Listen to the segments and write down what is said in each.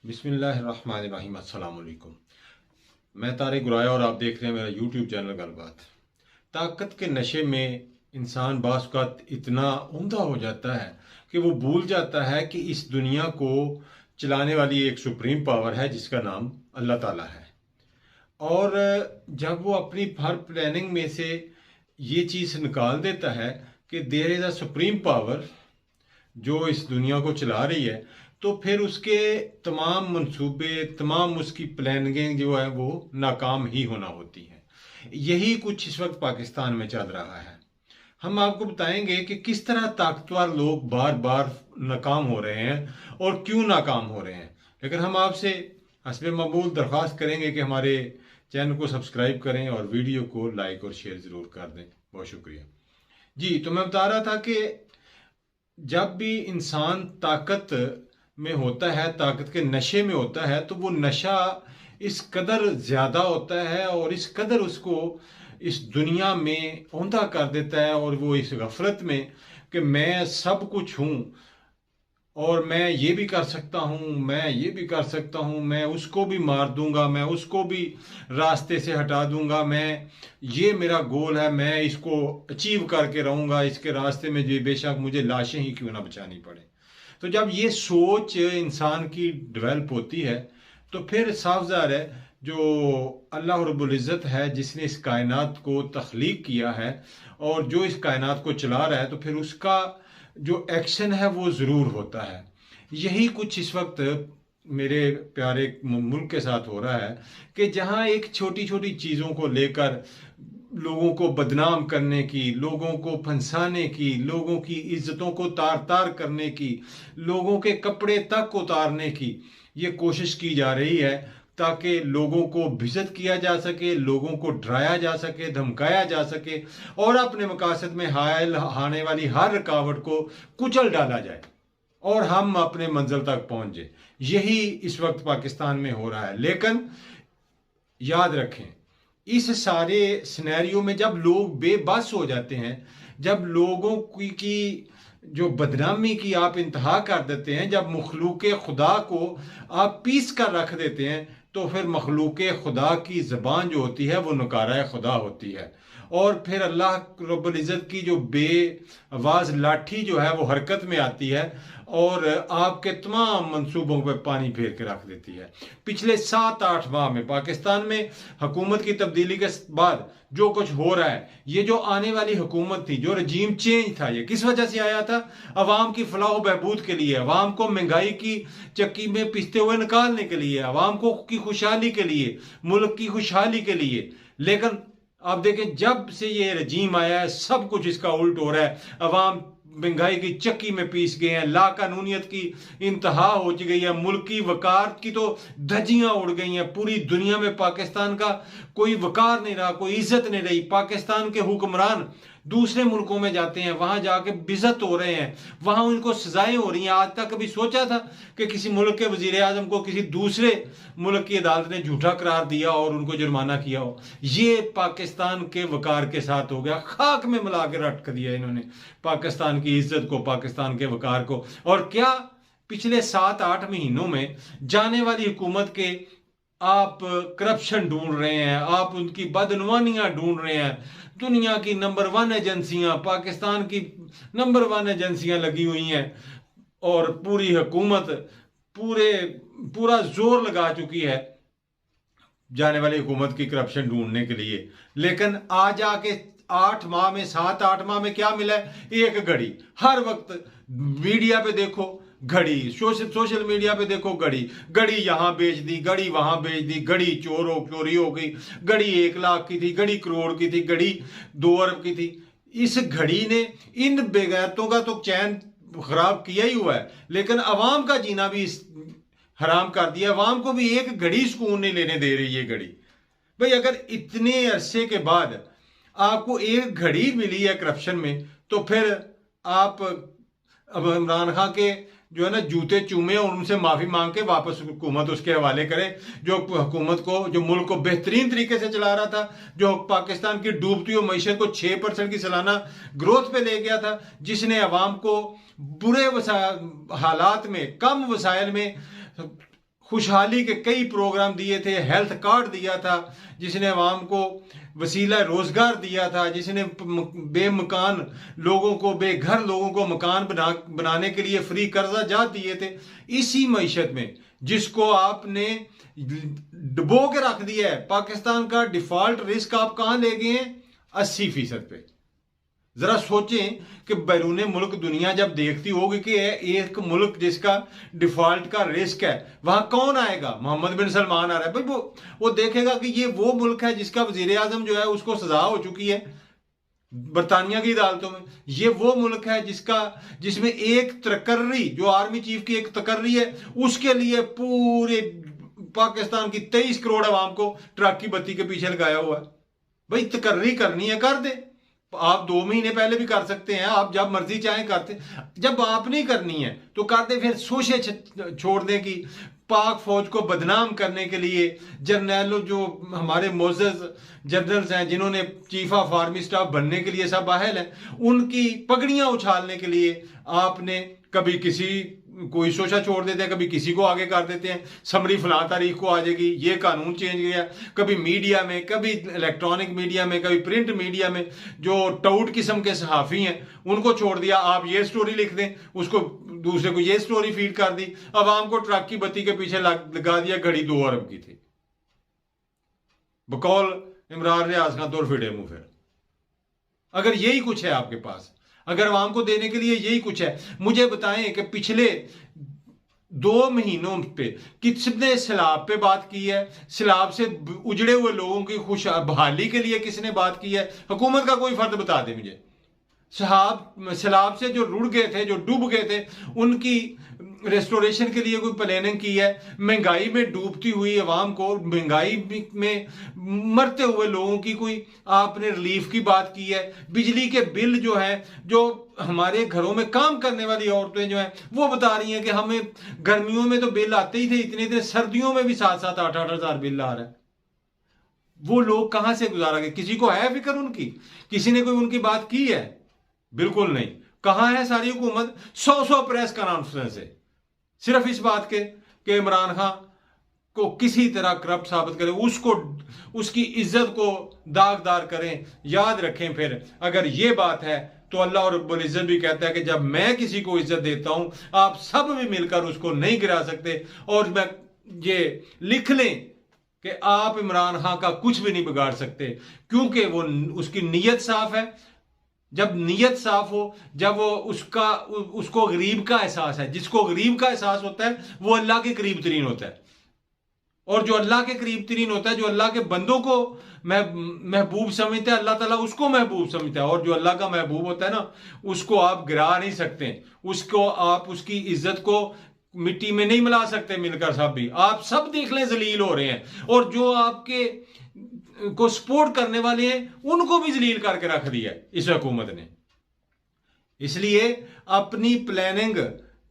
बिस्मिल्लाहिर्रहमानिर्रहीम। अस्सलाम वालेकुम। मैं तारिक गुराया और आप देख रहे हैं मेरा यूट्यूब चैनल गलबात। ताकत के नशे में इंसान बाज़ औक़ात इतना उम्दा हो जाता है कि वो भूल जाता है कि इस दुनिया को चलाने वाली एक सुप्रीम पावर है जिसका नाम अल्लाह ताला है। और जब वो अपनी हर प्लानिंग में से ये चीज़ निकाल देता है कि there is a supreme power जो इस दुनिया को चला रही है, तो फिर उसके तमाम मंसूबे, तमाम उसकी प्लानिंग जो है वो नाकाम ही होना होती है। यही कुछ इस वक्त पाकिस्तान में चल रहा है। हम आपको बताएंगे कि किस तरह ताकतवर लोग बार बार नाकाम हो रहे हैं और क्यों नाकाम हो रहे हैं। लेकिन हम आपसे हस्बे मकबूल दरख्वास्त करेंगे कि हमारे चैनल को सब्सक्राइब करें और वीडियो को लाइक और शेयर ज़रूर कर दें। बहुत शुक्रिया जी। तो मैं बता रहा था कि जब भी इंसान ताकत में होता है, ताकत के नशे में होता है, तो वो नशा इस कदर ज़्यादा होता है और इस कदर उसको इस दुनिया में औंधा कर देता है और वो इस गफलत में कि मैं सब कुछ हूँ और मैं ये भी कर सकता हूँ, मैं ये भी कर सकता हूँ, मैं उसको भी मार दूंगा, मैं उसको भी रास्ते से हटा दूंगा, मैं ये मेरा गोल है, मैं इसको अचीव करके रहूँगा, इसके रास्ते में जो बेशक मुझे लाशें ही क्यों ना बचानी पड़े। तो जब ये सोच इंसान की डेवलप होती है तो फिर साफ ज़ाहिर है जो अल्लाह रब्बुल इज़्ज़त है जिसने इस कायनात को तख्लीक किया है और जो इस कायनात को चला रहा है, तो फिर उसका जो एक्शन है वो ज़रूर होता है। यही कुछ इस वक्त मेरे प्यारे मुल्क के साथ हो रहा है कि जहाँ एक छोटी छोटी चीज़ों को लेकर लोगों को बदनाम करने की, लोगों को फंसाने की, लोगों की इज्जतों को तार तार करने की, लोगों के कपड़े तक उतारने की ये कोशिश की जा रही है ताकि लोगों को बेइज्जत किया जा सके, लोगों को डराया जा सके, धमकाया जा सके और अपने मकासद में हायल आने वाली हर रुकावट को कुचल डाला जाए और हम अपने मंजिल तक पहुंच जाए। यही इस वक्त पाकिस्तान में हो रहा है। लेकिन याद रखें, इस सारे सिनेरियो में जब लोग बेबस हो जाते हैं, जब लोगों की जो बदनामी की आप इंतहा कर देते हैं, जब मखलूक खुदा को आप पीस कर रख देते हैं, तो फिर मखलूक खुदा की ज़बान जो होती है वो नकारा खुदा होती है और फिर अल्लाह रब्बुल इज़्ज़त की जो बेआवाज़ लाठी जो है वो हरकत में आती है और आपके तमाम मंसूबों पर पानी फेर के रख देती है। पिछले 7-8 माह में पाकिस्तान में हुकूमत की तब्दीली के बाद जो कुछ हो रहा है, ये जो आने वाली हुकूमत थी, जो रजीम चेंज था, ये किस वजह से आया था? अवाम की फलाह बहबूद के लिए, अवाम को महंगाई की चक्की में पिसते हुए निकालने के लिए, अवाम को की खुशहाली के लिए, मुल्क की खुशहाली के लिए। लेकिन आप देखें जब से ये रजीम आया है सब कुछ इसका उल्ट हो रहा है। अवाम महंगाई की चक्की में पीस गए हैं, लाकानूनियत की इंतहा हो गई है, मुल्क की वकार की तो धज्जियां उड़ गई हैं। पूरी दुनिया में पाकिस्तान का कोई वकार नहीं रहा, कोई इज्जत नहीं रही। पाकिस्तान के हुक्मरान दूसरे मुल्कों में जाते हैं, वहां जाके बेइज्जत हो रहे हैं, वहां उनको सजाएं हो रही हैं। आज तक कभी सोचा था कि किसी मुल्क के वजीर आजम को किसी दूसरे मुल्क की अदालत ने झूठा करार दिया और उनको जुर्माना किया हो? ये पाकिस्तान के वकार के साथ हो गया, खाक में मिला के रट दिया इन्होंने पाकिस्तान की इज्जत को, पाकिस्तान के वकार को। और क्या पिछले 7-8 महीनों में जाने वाली हुकूमत के आप करप्शन ढूंढ रहे हैं, आप उनकी बदनवानियां ढूंढ रहे हैं। दुनिया की नंबर 1 एजेंसियां, पाकिस्तान की नंबर 1 एजेंसियां लगी हुई हैं और पूरी हुकूमत पूरा जोर लगा चुकी है जाने वाली हुकूमत की करप्शन ढूंढने के लिए। लेकिन आज आके 8 माह में, 7-8 माह में क्या मिला है? एक घड़ी। हर वक्त मीडिया पे देखो घड़ी, सोशल मीडिया पे देखो घड़ी यहां बेच दी, घड़ी वहां बेच दी, घड़ी चोरी हो गई, घड़ी 1 लाख की थी, घड़ी करोड़ की थी, घड़ी 2 अरब की थी। इस घड़ी ने इन बेगैरतों का तो चैन खराब किया ही हुआ है, लेकिन अवाम का जीना भी हराम कर दिया। अवाम को भी एक घड़ी सुकून नहीं लेने दे रही ये घड़ी। भाई अगर इतने अरसे के बाद आपको एक घड़ी मिली है करप्शन में, तो फिर आप अब इमरान खान के जो है ना जूते चूमे और उनसे माफी मांग के वापस हुकूमत उसके हवाले करे, जो हुकूमत को, जो मुल्क को बेहतरीन तरीके से चला रहा था, जो पाकिस्तान की डूबती हुई मीशत को 6% की सालाना ग्रोथ पे ले गया था, जिसने अवाम को बुरे हालात में, कम वसाइल में खुशहाली के कई प्रोग्राम दिए थे, हेल्थ कार्ड दिया था, जिसने अवाम को वसीला रोजगार दिया था, जिसने बेमकान लोगों को, बेघर लोगों को मकान बनाने के लिए फ्री कर्जा जात दिए थे। इसी मईशत में जिसको आपने डुबो के रख दिया है, पाकिस्तान का डिफॉल्ट रिस्क आप कहां ले गए हैं? 80% पे। जरा सोचें कि बैरून मुल्क दुनिया जब देखती होगी कि एक मुल्क जिसका डिफॉल्ट का रिस्क है, वहां कौन आएगा? मोहम्मद बिन सलमान आ रहा है भाई, वो देखेगा कि ये वो मुल्क है जिसका वजीर आजम जो है उसको सजा हो चुकी है बरतानिया की अदालतों में। ये वो मुल्क है जिसमें एक तकर्री, जो आर्मी चीफ की एक तकर्री है, उसके लिए पूरे पाकिस्तान की 23 करोड़ आवाम को ट्रक की बत्ती के पीछे लगाया हुआ है। भाई तकर्री करनी है कर दे, आप 2 महीने पहले भी कर सकते हैं, आप जब मर्जी चाहें करते। जब आप नहीं करनी है तो कर दे, फिर सोचे छोड़ दे कि पाक फौज को बदनाम करने के लिए जर्नैलों, जो हमारे मोअज़्ज़ज़ जनरल्स हैं जिन्होंने चीफ ऑफ आर्मी स्टाफ बनने के लिए सब अहल हैं, उनकी पगड़ियां उछालने के लिए आपने कभी कोई सोचा छोड़ देते हैं, कभी किसी को आगे कर देते हैं, समरी फलां तारीख को आ जाएगी, ये कानून चेंज गया। कभी मीडिया में, कभी इलेक्ट्रॉनिक मीडिया में, कभी प्रिंट मीडिया में जो टाउट किस्म के सहाफ़ी हैं उनको छोड़ दिया, आप ये स्टोरी लिख दें, उसको दूसरे को ये स्टोरी फीड कर दी, अवाम को ट्रक की बत्ती के पीछे लगा दिया। घड़ी 2 अरब की थी, बकौल इमरान रियाज खान तौर फिटे मुंह। फिर अगर यही कुछ है आपके पास, अगर आवाम को देने के लिए यही कुछ है, मुझे बताएं कि पिछले 2 महीनों पे किसने सैलाब पे बात की है? सैलाब से उजड़े हुए लोगों की खुश बहाली के लिए किसने बात की है? हुकूमत का कोई फर्द बता दे मुझे। सैलाब से जो रुड़ गए थे, जो डूब गए थे, उनकी रेस्टोरेशन के लिए कोई प्लानिंग की है? महंगाई में डूबती हुई अवाम को, महंगाई में मरते हुए लोगों की कोई आपने रिलीफ की बात की है? बिजली के बिल जो है, जो हमारे घरों में काम करने वाली औरतें जो हैं वो बता रही हैं कि हमें गर्मियों में तो बिल आते ही थे इतने, सर्दियों में भी 7-7, 8-8 हजार बिल आ रहा है। वो लोग कहां से गुजारा गए? किसी को है फिक्र उनकी? किसी ने कोई उनकी बात की है? बिल्कुल नहीं। कहां है सारी हुकूमत? 100 प्रेस कॉन्फ्रेंस है सिर्फ इस बात के इमरान खान को किसी तरह करप्ट साबित करें, उसकी इज्जत को दागदार करें। याद रखें, फिर अगर ये बात है तो अल्लाह और रब्बुल इज्जत भी कहता है कि जब मैं किसी को इज्जत देता हूं, आप सब भी मिलकर उसको नहीं गिरा सकते। और मैं ये लिख लें कि आप इमरान खान का कुछ भी नहीं बिगाड़ सकते, क्योंकि वो उसकी नीयत साफ है। जब नीयत साफ हो, जब वो उसको गरीब का एहसास है, जिसको गरीब का एहसास होता है वो अल्लाह के करीब तरीन होता है। और जो अल्लाह के करीब तरीन होता है, जो अल्लाह के बंदों को महबूब समझता है, अल्लाह ताला उसको महबूब समझता है। और जो अल्लाह का महबूब होता है ना, उसको आप गिरा नहीं सकते, उसको आप उसकी इज्जत को मिट्टी में नहीं मिला सकते। मिलकर सब भी आप सब देख लें जलील हो रहे हैं, और जो आपके को सपोर्ट करने वाले हैं उनको भी जलील करके रख दिया इस हुकूमत ने। इसलिए अपनी प्लानिंग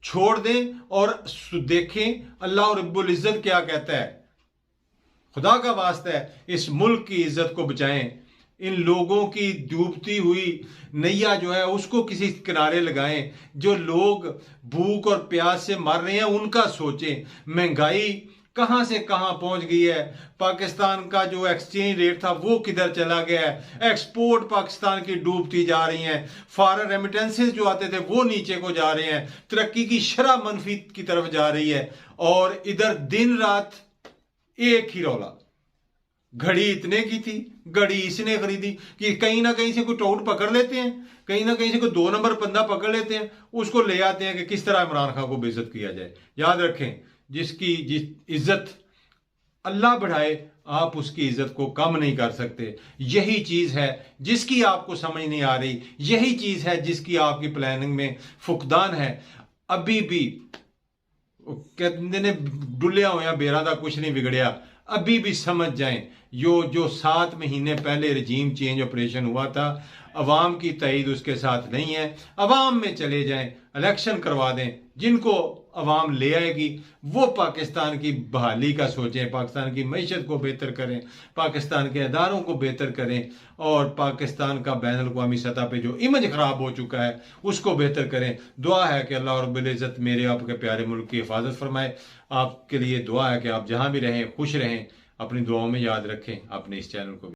छोड़ दें और देखें अल्लाह रब्बुल इज्जत क्या कहता है। खुदा का वास्ता है, इस मुल्क की इज्जत को बचाएं। इन लोगों की डूबती हुई नैया जो है उसको किसी किनारे लगाएं। जो लोग भूख और प्यास से मर रहे हैं उनका सोचें। महंगाई कहां से कहां पहुंच गई है, पाकिस्तान का जो एक्सचेंज रेट था वो किधर चला गया है, एक्सपोर्ट पाकिस्तान की डूबती जा रही हैं, फॉरेन रेमिटेंसेस जो आते थे वो नीचे को जा रहे हैं, तरक्की की शरह मनफी की तरफ जा रही है। और इधर दिन रात एक ही रौला, घड़ी इतने की थी, घड़ी इसने खरीदी कि कहीं ना कहीं से कोई टोट पकड़ लेते हैं, कहीं ना कहीं से कोई 2 नंबर बंदा पकड़ लेते हैं, उसको ले आते हैं कि किस तरह इमरान खान को बेइज्जत किया जाए। याद रखें, जिस इज्जत अल्लाह बढ़ाए, आप उसकी इज्जत को कम नहीं कर सकते। यही चीज है जिसकी आपको समझ नहीं आ रही, यही चीज है जिसकी आपकी प्लानिंग में फुकदान है। अभी भी कहते ने डुलिया होया बेरा दा कुछ नहीं बिगड़िया। अभी भी समझ जाएं, जो 7 महीने पहले रजीम चेंज ऑपरेशन हुआ था, अवाम की तईद उसके साथ नहीं है। अवाम में चले जाएं, इलेक्शन करवा दें, जिनको अवाम ले आएगी वो पाकिस्तान की बहाली का सोचें, पाकिस्तान की मईशत को बेहतर करें, पाकिस्तान के अदारों को बेहतर करें और पाकिस्तान का बैन अल-अक़वामी सतह पे जो इमेज ख़राब हो चुका है उसको बेहतर करें। दुआ है कि अल्लाह रब्बुल इज़्ज़त मेरे आपके प्यारे मुल्क की हिफाजत फरमाए। आपके लिए दुआ है कि आप जहाँ भी रहें खुश रहें, अपनी दुआओं में याद रखें। अपने इस चैनल को